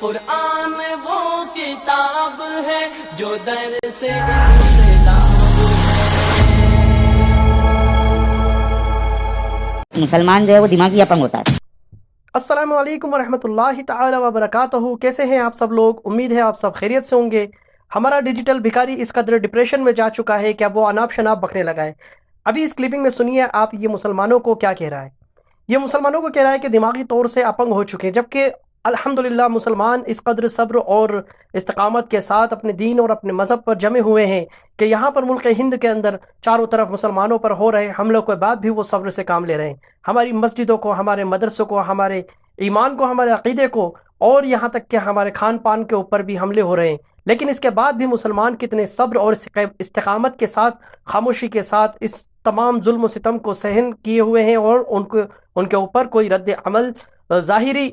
قرآن وہ کتاب ہے جو در سے انقلاب ہے۔ مسلمان جو ہے وہ دماغی اپنگ ہوتا ہے۔ السلام علیکم ورحمۃ اللہ تعالی وبرکاتہ۔ کیسے ہیں آپ سب لوگ؟ امید ہے آپ سب خیریت سے ہوں گے۔ ہمارا ڈیجیٹل بھکاری اس قدر ڈپریشن میں جا چکا ہے کہ اب وہ اناپ شناپ بکنے لگا ہے۔ ابھی اس کلپنگ میں سنیے آپ یہ مسلمانوں کو کیا کہہ رہا ہے۔ یہ مسلمانوں کو کہہ رہا ہے کہ دماغی طور سے اپنگ ہو چکے ہیں، جبکہ الحمدللہ مسلمان اس قدر صبر اور استقامت کے ساتھ اپنے دین اور اپنے مذہب پر جمے ہوئے ہیں کہ یہاں پر ملک ہند کے اندر چاروں طرف مسلمانوں پر ہو رہے حملوں کے بعد بھی وہ صبر سے کام لے رہے ہیں۔ ہماری مسجدوں کو، ہمارے مدرسوں کو، ہمارے ایمان کو، ہمارے عقیدے کو، اور یہاں تک کہ ہمارے کھان پان کے اوپر بھی حملے ہو رہے ہیں، لیکن اس کے بعد بھی مسلمان کتنے صبر اور استقامت کے ساتھ، خاموشی کے ساتھ اس تمام ظلم و ستم کو سہن کیے ہوئے ہیں، اور ان کے اوپر کوئی رد عمل ظاہری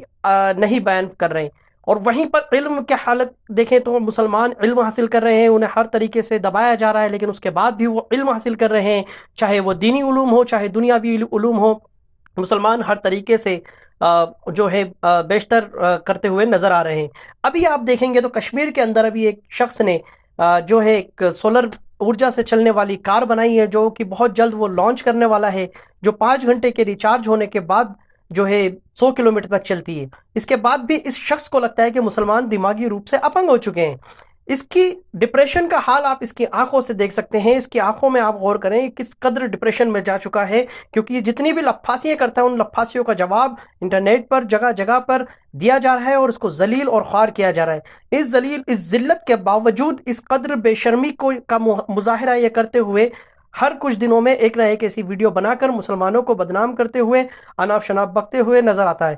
نہیں بیان کر رہے ہیں۔ اور وہیں پر علم کی حالت دیکھیں تو مسلمان علم حاصل کر رہے ہیں، انہیں ہر طریقے سے دبایا جا رہا ہے، لیکن اس کے بعد بھی وہ علم حاصل کر رہے ہیں، چاہے وہ دینی علوم ہو چاہے دنیاوی علوم ہو۔ مسلمان ہر طریقے سے جو ہے بیشتر کرتے ہوئے نظر آ رہے ہیں۔ ابھی آپ دیکھیں گے تو کشمیر کے اندر ابھی ایک شخص نے جو ہے ایک سولر ارجا سے چلنے والی کار بنائی ہے، جو کہ بہت جلد وہ لانچ کرنے والا ہے، جو 5 گھنٹے کے ریچارج ہونے کے بعد جو ہے 100 کلومیٹر تک چلتی ہے۔ اس کے بعد بھی اس شخص کو لگتا ہے کہ مسلمان دماغی روپ سے اپنگ ہو چکے ہیں۔ اس کی ڈپریشن کا حال آپ اس کی آنکھوں سے دیکھ سکتے ہیں۔ اس کی آنکھوں میں آپ غور کریں کس قدر ڈپریشن میں جا چکا ہے، کیونکہ یہ جتنی بھی لفافیاں کرتا ہے ان لفافیوں کا جواب انٹرنیٹ پر جگہ جگہ پر دیا جا رہا ہے، اور اس کو ذلیل اور خوار کیا جا رہا ہے۔ اس ذلت کے باوجود اس قدر بے شرمی کا مظاہرہ یہ کرتے ہوئے ہر کچھ دنوں میں ایک نہ ایک ایسی ویڈیو بنا کر مسلمانوں کو بدنام کرتے ہوئے، اناپ شناپ بکتے ہوئے نظر آتا ہے۔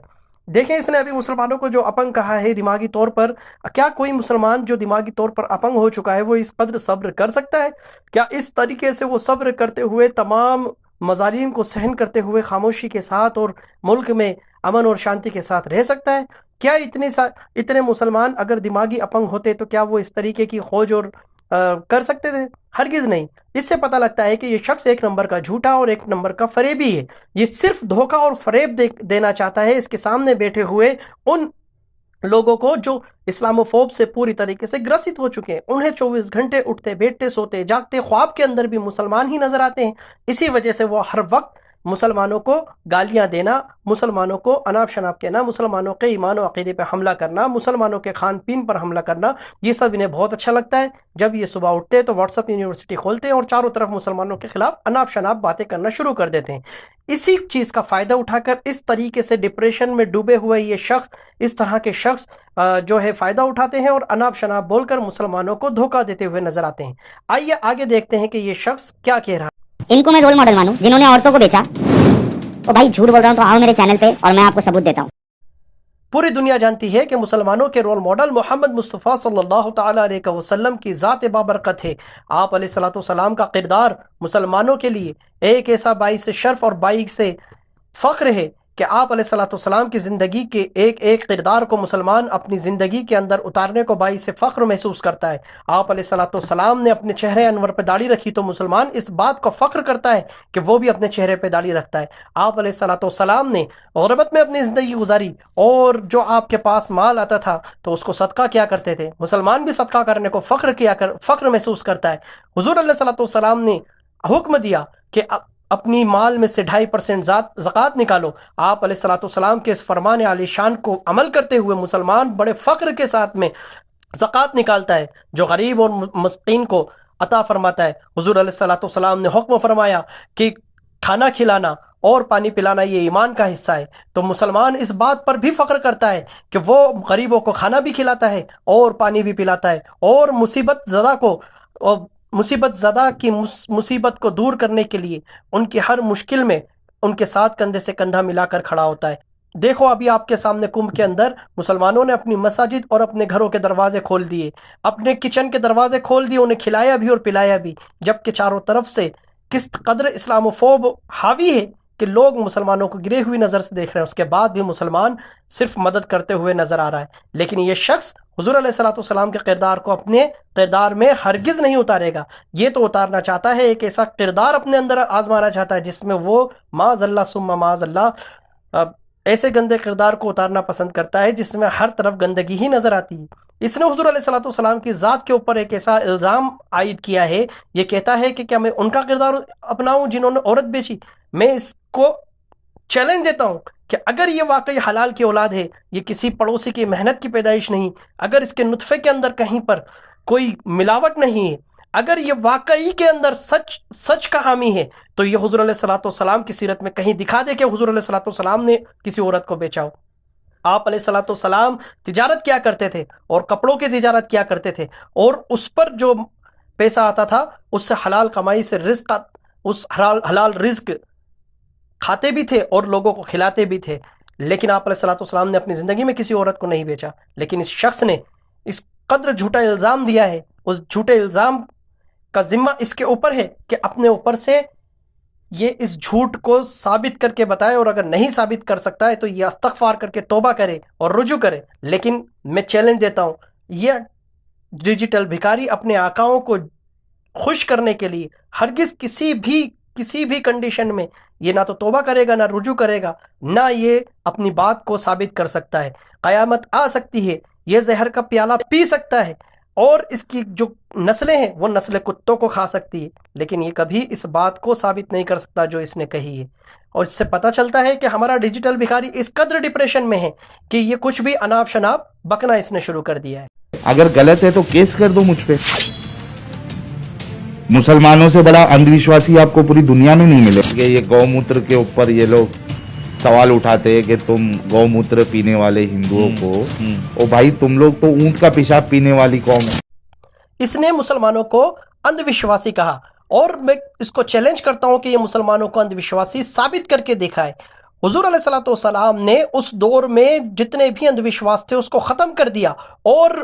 دیکھیں اس نے ابھی مسلمانوں کو جو اپنگ کہا ہے دماغی طور پر، کیا کوئی مسلمان جو دماغی طور پر اپنگ ہو چکا ہے وہ اس قدر صبر کر سکتا ہے؟ کیا اس طریقے سے وہ صبر کرتے ہوئے، تمام مظالم کو سہن کرتے ہوئے خاموشی کے ساتھ اور ملک میں امن اور شانتی کے ساتھ رہ سکتا ہے؟ کیا اتنے مسلمان اگر دماغی اپنگ ہوتے تو کیا وہ اس طریقے کی کھوج اور کر سکتے تھے؟ ہرگز نہیں۔ اس سے پتہ لگتا ہے کہ یہ شخص ایک نمبر کا جھوٹا اور ایک نمبر کا فریبی ہے۔ یہ صرف دھوکہ اور فریب دینا چاہتا ہے اس کے سامنے بیٹھے ہوئے ان لوگوں کو جو اسلام و فوب سے پوری طریقے سے گرست ہو چکے ہیں۔ انہیں 24 گھنٹے اٹھتے بیٹھتے سوتے جاگتے خواب کے اندر بھی مسلمان ہی نظر آتے ہیں۔ اسی وجہ سے وہ ہر وقت مسلمانوں کو گالیاں دینا، مسلمانوں کو اناپ شناپ کہنا، مسلمانوں کے ایمان و عقیدے پہ حملہ کرنا، مسلمانوں کے کھان پین پر حملہ کرنا، یہ سب انہیں بہت اچھا لگتا ہے۔ جب یہ صبح اٹھتے تو واٹس ایپ یونیورسٹی کھولتے ہیں اور چاروں طرف مسلمانوں کے خلاف اناپ شناپ باتیں کرنا شروع کر دیتے ہیں۔ اسی چیز کا فائدہ اٹھا کر اس طریقے سے ڈپریشن میں ڈوبے ہوئے یہ شخص، اس طرح کے شخص جو ہے فائدہ اٹھاتے ہیں اور اناپ شناپ بول کر مسلمانوں کو دھوکہ دیتے ہوئے نظر آتے ہیں۔ آئیے آگے دیکھتے ہیں کہ یہ شخص کیا کہہ رہا ہے۔ ان کو میں رول ماڈل مانوں جنہوں نے عورتوں کو بیچا؟ تو بھائی جھوٹ بول رہا ہوں تو آؤ میرے چینل پہ اور میں آپ کو ثبوت دیتا ہوں۔ پوری دنیا جانتی ہے کہ مسلمانوں کے رول ماڈل محمد مصطفیٰ صلی اللہ تعالیٰ علیہ وسلم کی ذات بابرکت ہے۔ آپ علیہ الصلوۃ والسلام کا کردار مسلمانوں کے لیے ایک ایسا باعث شرف اور باعث فخر ہے کہ آپ علیہ الصلوۃ والسلام کی زندگی کے ایک ایک کردار کو مسلمان اپنی زندگی کے اندر اتارنے کو باعث فخر محسوس کرتا ہے۔ آپ علیہ الصلوۃ والسلام نے اپنے چہرے انور پہ داڑھی رکھی تو مسلمان اس بات کو فخر کرتا ہے کہ وہ بھی اپنے چہرے پہ داڑھی رکھتا ہے۔ آپ علیہ الصلوۃ والسلام نے غربت میں اپنی زندگی گزاری، اور جو آپ کے پاس مال آتا تھا تو اس کو صدقہ کیا کرتے تھے۔ مسلمان بھی صدقہ کرنے کو فخر محسوس کرتا ہے۔ حضور علیہ الصلوۃ والسلام نے حکم دیا کہ اپنی مال میں سے 2.5% زکوٰۃ نکالو۔ آپ علیہ الصلوۃ والسلام کے اس فرمان عالی شان کو عمل کرتے ہوئے مسلمان بڑے فخر کے ساتھ میں زکوٰۃ نکالتا ہے، جو غریب اور مسکین کو عطا فرماتا ہے۔ حضور علیہ الصلوۃ والسلام نے حکم فرمایا کہ کھانا کھلانا اور پانی پلانا یہ ایمان کا حصہ ہے، تو مسلمان اس بات پر بھی فخر کرتا ہے کہ وہ غریبوں کو کھانا بھی کھلاتا ہے اور پانی بھی پلاتا ہے، اور مصیبت زدہ کی مصیبت کو دور کرنے کے لیے ان کی ہر مشکل میں ان کے ساتھ کندھے سے کندھا ملا کر کھڑا ہوتا ہے۔ دیکھو ابھی آپ کے سامنے کنبھ کے اندر مسلمانوں نے اپنی مساجد اور اپنے گھروں کے دروازے کھول دیے، اپنے کچن کے دروازے کھول دیے، انہیں کھلایا بھی اور پلایا بھی، جبکہ چاروں طرف سے کس قدر اسلام و فوب حاوی ہے کہ لوگ مسلمانوں کو گرے ہوئی نظر سے دیکھ رہے ہیں، اس کے بعد بھی مسلمان صرف مدد کرتے ہوئے نظر آ رہا ہے۔ لیکن یہ شخص حضور علیہ الصلوۃ والسلام کے کردار کو اپنے کردار میں ہرگز نہیں اتارے گا۔ یہ تو اتارنا چاہتا ہے، ایک ایسا کردار اپنے اندر آزمانا چاہتا ہے جس میں وہ معاذ اللہ ثم معاذ اللہ ایسے گندے کردار کو اتارنا پسند کرتا ہے جس میں ہر طرف گندگی ہی نظر آتی ہے۔ اس نے حضور علیہ الصلوۃ والسلام کی ذات کے اوپر ایک ایسا الزام عائد کیا ہے، یہ کہتا ہے کہ کیا میں ان کا کردار اپناؤں جنہوں نے عورت بیچی؟ میں اس کو چیلنج دیتا ہوں کہ اگر یہ واقعی حلال کی اولاد ہے، یہ کسی پڑوسی کی محنت کی پیدائش نہیں، اگر اس کے نطفے کے اندر کہیں پر کوئی ملاوٹ نہیں ہے، اگر یہ واقعی کے اندر سچ کا حامی ہے، تو یہ حضور علیہ الصلوۃ والسلام کی سیرت میں کہیں دکھا دے کہ حضور علیہ الصلوۃ والسلام نے کسی عورت کو بیچا ہو۔ آپ علیہ الصلوۃ والسلام تجارت کیا کرتے تھے، اور کپڑوں کی تجارت کیا کرتے تھے، اور اس پر جو پیسہ آتا تھا اس سے حلال کمائی سے رزق، اس حلال رزق کھاتے بھی تھے اور لوگوں کو کھلاتے بھی تھے۔ لیکن آپ علیہ الصلوۃ والسلام نے اپنی زندگی میں کسی عورت کو نہیں بیچا، لیکن اس شخص نے اس قدر جھوٹا الزام دیا ہے، اس جھوٹے الزام کا ذمہ اس کے اوپر ہے کہ اپنے اوپر سے یہ اس جھوٹ کو ثابت کر کے بتائے، اور اگر نہیں ثابت کر سکتا ہے تو یہ استغفار کر کے توبہ کرے اور رجوع کرے۔ لیکن میں چیلنج دیتا ہوں، یہ ڈیجیٹل بھکاری اپنے آقاؤں کو خوش کرنے کے لیے ہرگز کسی بھی کنڈیشن میں یہ نہ تو توبہ کرے گا، نہ رجوع کرے گا، نہ یہ اپنی بات کو ثابت کر سکتا ہے۔ قیامت آ سکتی ہے، یہ زہر کا پیالہ پی سکتا ہے، اور اس کی جو نسلیں ہیں وہ نسل کتوں کو کھا سکتی ہے، لیکن یہ کبھی اس بات کو ثابت نہیں کر سکتا جو اس نے کہی ہے۔ اور اس سے پتہ چلتا ہے کہ ہمارا ڈیجیٹل بھکاری اس قدر ڈپریشن میں ہے کہ یہ کچھ بھی اناپ شناپ بکنا اس نے شروع کر دیا ہے۔ اگر غلط ہے تو کیس کر دو مجھ پہ۔ مسلمانوں سے بڑا اندھ وشواسی آپ کو پوری دنیا میں نہیں ملے کہ یہ گو موتر کے اوپر یہ لوگ سوال اٹھاتے ہیں کہ تم گو موتر پینے والے ہندوؤں کو، او بھائی تم لوگ تو اونٹ کا پیشاب پینے والی قوم ہے۔ اس نے مسلمانوں کو اندھ وشواسی کہا، اور میں اس کو چیلنج کرتا ہوں کہ یہ مسلمانوں کو اندھ وشواسی ثابت کر کے دکھائے۔ حضور علیہ الصلوۃ والسلام نے اس دور میں جتنے بھی اندھ وشواس تھے اس کو ختم کر دیا، اور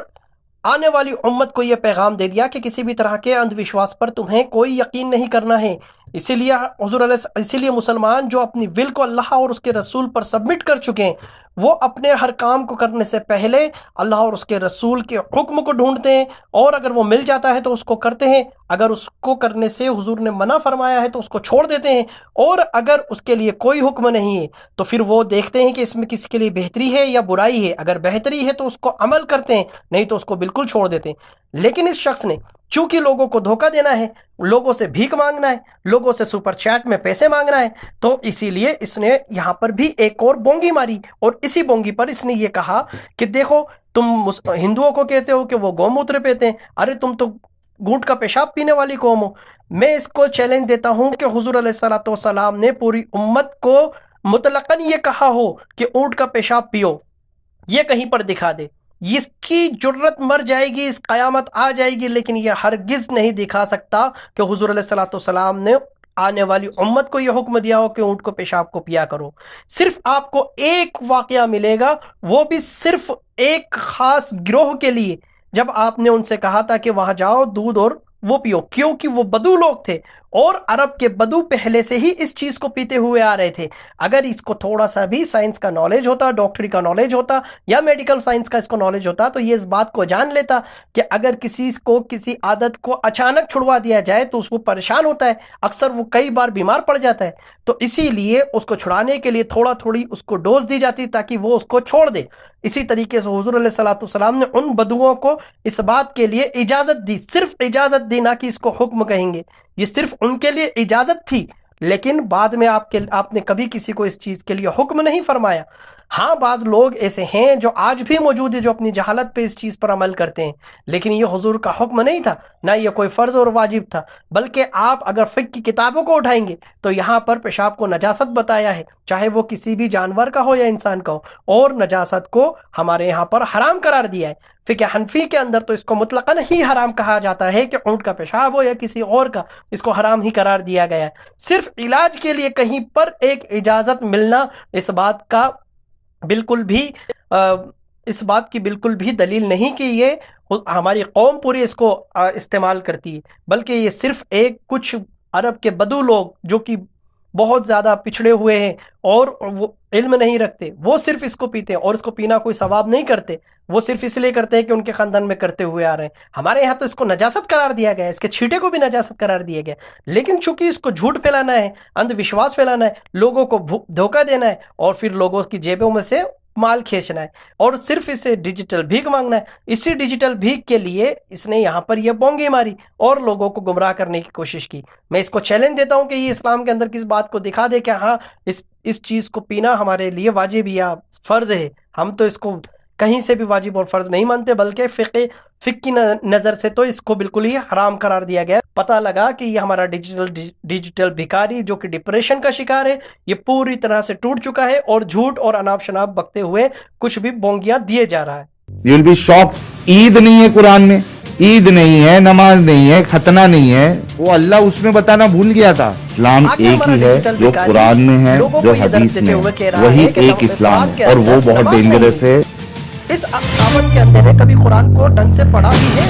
آنے والی امت کو یہ پیغام دے دیا کہ کسی بھی طرح کے اندھ وشواس پر تمہیں کوئی یقین نہیں کرنا ہے۔ اسی لیے مسلمان جو اپنی ول کو اللہ اور اس کے رسول پر سبمٹ کر چکے ہیں، وہ اپنے ہر کام کو کرنے سے پہلے اللہ اور اس کے رسول کے حکم کو ڈھونڈتے ہیں، اور اگر وہ مل جاتا ہے تو اس کو کرتے ہیں، اگر اس کو کرنے سے حضور نے منع فرمایا ہے تو اس کو چھوڑ دیتے ہیں، اور اگر اس کے لیے کوئی حکم نہیں ہے تو پھر وہ دیکھتے ہیں کہ اس میں کسی کے لیے بہتری ہے یا برائی ہے۔ اگر بہتری ہے تو اس کو عمل کرتے ہیں، نہیں تو اس کو بالکل چھوڑ دیتے ہیں۔ لیکن اس شخص نے چونکہ لوگوں کو دھوکہ دینا ہے، لوگوں سے بھیک مانگنا ہے، لوگوں سے سپر چیٹ میں پیسے مانگنا ہے، تو اسی لیے اس نے یہاں پر بھی ایک اور بونگی ماری، اور اسی بونگی پر اس نے یہ کہا کہ دیکھو تم ہندوؤں کو کہتے ہو کہ وہ گو موتر پیتے ہیں، ارے تم تو گھونٹ کا پیشاب پینے والی قوم ہو۔ میں اس کو چیلنج دیتا ہوں کہ حضور علیہ الصلوۃ والسلام نے پوری امت کو مطلقاً یہ کہا ہو کہ اونٹ کا پیشاب پیو، یہ کہیں پر دکھا دے۔ اس کی جرت مر جائے گی، اس قیامت آ جائے گی، لیکن یہ ہرگز نہیں دکھا سکتا کہ حضور علیہ الصلوۃ والسلام نے آنے والی امت کو یہ حکم دیا ہو کہ اونٹ کو پیشاب کو پیا کرو۔ صرف آپ کو ایک واقعہ ملے گا، وہ بھی صرف ایک خاص گروہ کے لیے، جب آپ نے ان سے کہا تھا کہ وہاں جاؤ دودھ اور وہ پیو، کیونکہ وہ بدو لوگ تھے، اور عرب کے بدو پہلے سے ہی اس چیز کو پیتے ہوئے آ رہے تھے۔ اگر اس کو تھوڑا سا بھی سائنس کا نالج ہوتا، ڈاکٹری کا نالج ہوتا، یا میڈیکل سائنس کا اس کو نالج ہوتا، تو یہ اس بات کو جان لیتا کہ اگر کسی کو کسی عادت کو اچانک چھڑوا دیا جائے تو اس کو پریشان ہوتا ہے، اکثر وہ کئی بار بیمار پڑ جاتا ہے، تو اسی لیے اس کو چھڑانے کے لیے تھوڑی اس کو ڈوز دی جاتی تاکہ وہ اس کو چھوڑ دے۔ اسی طریقے سے حضور علیہ الصلوۃ والسلام نے ان بدوؤں کو اس بات کے لیے اجازت دی، صرف اجازت دی، نہ کہ اس کو حکم کہیں گے، یہ صرف ان کے لیے اجازت تھی، لیکن بعد میں آپ نے کبھی کسی کو اس چیز کے لیے حکم نہیں فرمایا۔ ہاں بعض لوگ ایسے ہیں جو آج بھی موجود ہیں جو اپنی جہالت پہ اس چیز پر عمل کرتے ہیں، لیکن یہ حضور کا حکم نہیں تھا، نہ یہ کوئی فرض اور واجب تھا، بلکہ آپ اگر فقہ کی کتابوں کو اٹھائیں گے تو یہاں پر پیشاب کو نجاست بتایا ہے، چاہے وہ کسی بھی جانور کا ہو یا انسان کا ہو، اور نجاست کو ہمارے یہاں پر حرام قرار دیا ہے۔ فقہ حنفی کے اندر تو اس کو مطلقاً ہی حرام کہا جاتا ہے کہ اونٹ کا پیشاب ہو یا کسی اور کا، اس کو حرام ہی قرار دیا گیا ہے۔ صرف علاج کے لیے کہیں پر ایک اجازت ملنا اس بات کی بالکل بھی دلیل نہیں کہ یہ ہماری قوم پوری اس کو استعمال کرتی ہے، بلکہ یہ صرف کچھ عرب کے بدو لوگ جو کہ بہت زیادہ پچھڑے ہوئے ہیں اور وہ علم نہیں رکھتے، وہ صرف اس کو پیتے ہیں اور اس کو پینا کوئی ثواب نہیں کرتے، وہ صرف اس لیے کرتے ہیں کہ ان کے خاندان میں کرتے ہوئے آ رہے ہیں۔ ہمارے یہاں تو اس کو نجاست قرار دیا گیا ہے، اس کے چھینٹے کو بھی نجاست قرار دیا گیا، لیکن چونکہ اس کو جھوٹ پھیلانا ہے، اندھ وشواس پھیلانا ہے، لوگوں کو دھوکہ دینا ہے اور پھر لوگوں کی جیبوں میں سے مال کھینچنا ہے اور صرف اسے ڈیجیٹل بھیک مانگنا ہے، اسی ڈیجیٹل بھیک کے لیے اس نے یہاں پر یہ بونگی ماری اور لوگوں کو گمراہ کرنے کی کوشش کی۔ میں اس کو چیلنج دیتا ہوں کہ یہ اسلام کے اندر کس بات کو دکھا دے کہ ہاں اس چیز کو پینا ہمارے لیے واجب یا فرض ہے۔ ہم تو اس کو کہیں سے بھی واجب اور فرض نہیں مانتے، بلکہ فقہ کی نظر سے تو اس کو بالکل ہی حرام قرار دیا گیا۔ پتہ لگا کہ یہ ہمارا ڈیجیٹل بھکاری جو کہ ڈپریشن کا شکار ہے، یہ پوری طرح سے ٹوٹ چکا ہے اور جھوٹ اور اناپ شناپ بکتے ہوئے کچھ بھی بونگیاں دیے جا رہا ہے۔ یو ول بی شاک، عید نہیں ہے قرآن میں، عید نہیں ہے، نماز نہیں ہے، ختنہ نہیں ہے، وہ اللہ اس میں بتانا بھول گیا تھا۔ اسلام ایک ہی ہے، جو قرآن میں ہے، جو حدیث میں ہے، وہی ایک اسلام ہے اور وہ بہت ڈینجرس ہے۔ اس ساون کے اندر کبھی قرآن کو ڈھنگ سے پڑھا بھی ہے؟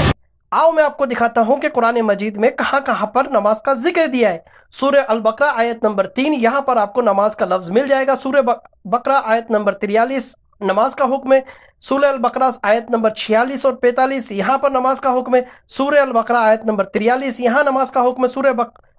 آؤ میں آپ کو دکھاتا ہوں کہ قرآن مجید میں کہاں کہاں پر نماز کا ذکر دیا ہے۔ سورہ البقرہ آیت نمبر 3، یہاں پر آپ کو نماز کا لفظ مل جائے گا۔ سورہ بقرہ آیت نمبر 43 نماز کا حکم ہے۔ سورہ البقرہ آیت نمبر 46 اور 45 یہاں پر نماز کا حکم ہے۔ سورہ البقرہ آیت نمبر 43 یہاں نماز کا حکم ہے۔ سورہ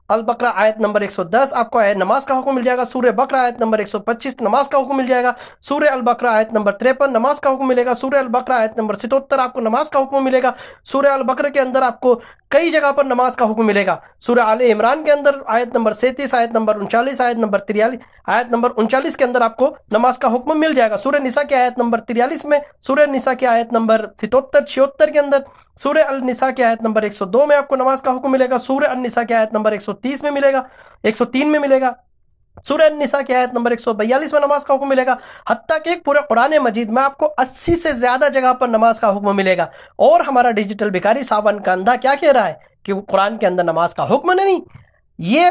البقرہ آیت نمبر 110 آپ کو نماز کا حکم مل جائے گا۔ سورہ بقرہ آیت نمبر 125 نماز کا حکم مل جائے گا۔ سورہ البقرہ آیت نمبر 53 نماز کا حکم ملے گا۔ سورہ البقرہ آیت نمبر 77 آپ کو نماز کا حکم ملے گا۔ سورہ البقرہ کے اندر آپ کو کئی جگہ پر نماز کا حکم ملے گا۔ سورہ آل عمران کے اندر آیت نمبر 37 آیت نمبر 39 آیت نمبر 43 آیت نمبر 39 کے اندر آپ کو نماز کا حکم مل جائے گا۔ سورہ نساء کی آیت نمبر 43 میں، سورہ نساء کی آیت نمبر 77 76 کے اندر، سورہ النساء کی آیت نمبر 102 میں آپ کو نماز کا حکم ملے گا۔ سورہ النساء کی آیت نمبر 130 میں ملے گا، 103 میں ملے گا۔ سورہ النساء کی آیت نمبر 142 میں نماز کا حکم ملے گا۔ حتیٰ کہ پورے قرآن مجید میں آپ کو 80 سے زیادہ جگہ پر نماز کا حکم ملے گا۔ اور ہمارا ڈیجیٹل بھکاری ساون کا اندھا کیا کہہ رہا ہے کہ وہ قرآن کے اندر نماز کا حکم نہیں۔ یہ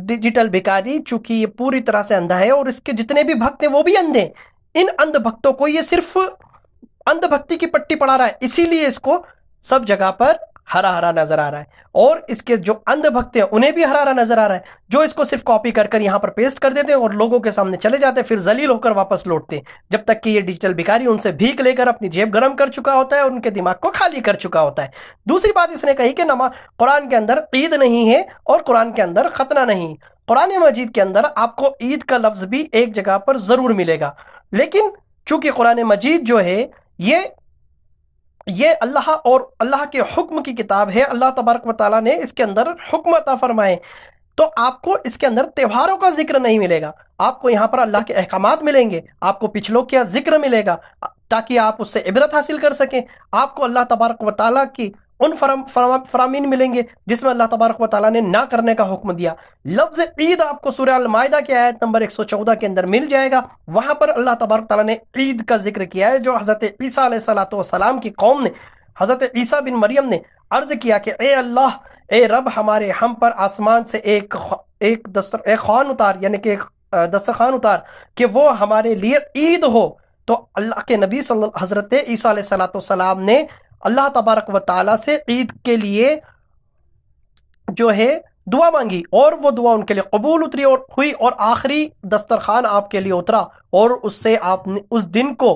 ڈیجیٹل بھکاری چونکہ یہ پوری طرح سے اندھا ہے اور اس کے جتنے بھی بھکت ہیں وہ بھی اندھے ہیں، ان اندھ بھکتوں کو یہ صرف اندھ بھکتی کی پٹی پڑھا رہا ہے، اسی لیے اس کو سب جگہ پر ہرا ہرا نظر آ رہا ہے، اور اس کے جو اندھ بھکت ہیں انہیں بھی ہرا ہرا نظر آ رہا ہے، جو اس کو صرف کاپی کر یہاں پر پیسٹ کر دیتے ہیں اور لوگوں کے سامنے چلے جاتے ہیں، پھر ذلیل ہو کر واپس لوٹتے ہیں، جب تک کہ یہ ڈیجیٹل بھکاری ان سے بھیک لے کر اپنی جیب گرم کر چکا ہوتا ہے اور ان کے دماغ کو خالی کر چکا ہوتا ہے۔ دوسری بات اس نے کہی کہ قرآن کے اندر عید نہیں ہے اور قرآن کے اندر ختنہ نہیں۔ قرآن مجید کے اندر آپ کو عید کا لفظ بھی ایک جگہ پر ضرور ملے گا، لیکن چونکہ قرآن مجید جو ہے یہ اللہ اور اللہ کے حکم کی کتاب ہے، اللہ تبارک و تعالیٰ نے اس کے اندر حکم عطا فرمائے، تو آپ کو اس کے اندر تہواروں کا ذکر نہیں ملے گا، آپ کو یہاں پر اللہ کے احکامات ملیں گے، آپ کو پچھلوں کا ذکر ملے گا تاکہ آپ اس سے عبرت حاصل کر سکیں، آپ کو اللہ تبارک و تعالیٰ کی ان فرامین ملیں گے جس میں اللہ تبارک و تعالیٰ نے نہ کرنے کا حکم دیا۔ لفظ عید آپ کو سورہ المائدہ کی آیت نمبر 114 کے اندر مل جائے گا، وہاں پر اللہ تبارک و تعالیٰ نے عید کا ذکر کیا ہے، جو حضرت عیسیٰ علیہ السلام کی قوم نے، حضرت عیسیٰ بن مریم نے عرض کیا کہ اے اللہ، اے رب، ہم پر آسمان سے ایک خوان اتار، یعنی کہ ایک دسترخوان اتار کہ وہ ہمارے لیے عید ہو۔ تو اللہ کے نبی حضرت عیسیٰ علیہ السلام نے اللہ تبارک و تعالیٰ سے عید کے لیے جو ہے دعا مانگی، اور وہ دعا ان کے لیے قبول ہوئی اور آخری دسترخوان آپ کے لیے اترا، اور اس سے آپ نے اس دن کو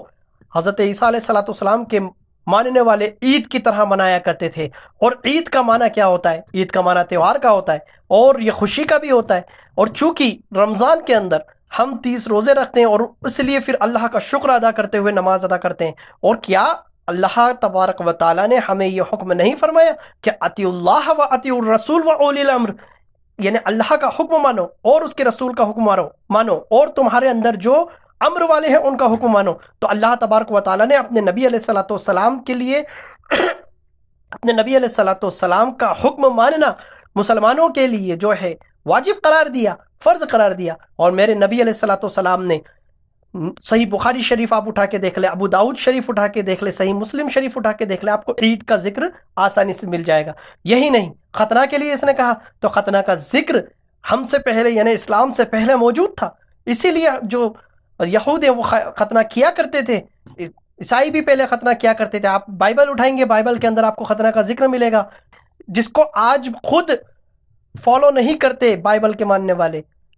حضرت عیسیٰ علیہ السلام کے ماننے والے عید کی طرح منایا کرتے تھے۔ اور عید کا معنی کیا ہوتا ہے؟ عید کا معنی تہوار کا ہوتا ہے، اور یہ خوشی کا بھی ہوتا ہے، اور چونکہ رمضان کے اندر ہم 30 روزے رکھتے ہیں اور اس لیے پھر اللہ کا شکر ادا کرتے ہوئے نماز ادا کرتے ہیں۔ اور کیا اللہ تبارک و تعالیٰ نے ہمیں یہ حکم نہیں فرمایا کہ اطیعوا اللہ و اطیعوا الرسول و اولی الامر، یعنی اللہ کا حکم مانو اور اس کے رسول کا حکم مانو، اور تمہارے اندر جو امر والے ہیں ان کا حکم مانو۔ تو اللہ تبارک و تعالیٰ نے اپنے نبی علیہ السلام کے لیے اپنے نبی علیہ السلام کا حکم ماننا مسلمانوں کے لیے جو ہے واجب قرار دیا، فرض قرار دیا۔ اور میرے نبی علیہ السلام نے صحیح بخاری شریف آپ اٹھا کے دیکھ لیں، ابو داؤد شریف اٹھا کے دیکھ لیں، صحیح مسلم شریف اٹھا کے دیکھ لیں، آپ کو عید کا ذکر آسانی سے مل جائے گا۔ یہی نہیں، ختنہ کے لیے اس نے کہا تو ختنہ کا ذکر ہم سے پہلے، یعنی اسلام سے پہلے موجود تھا، اسی لیے جو یہود ہیں وہ ختنہ کیا کرتے تھے، عیسائی بھی پہلے ختنہ کیا کرتے تھے۔ آپ بائبل اٹھائیں گے، بائبل کے اندر آپ کو ختنہ کا ذکر ملے گا، جس کو آج خود فالو نہیں کرتے بائبل کے ماننے والے،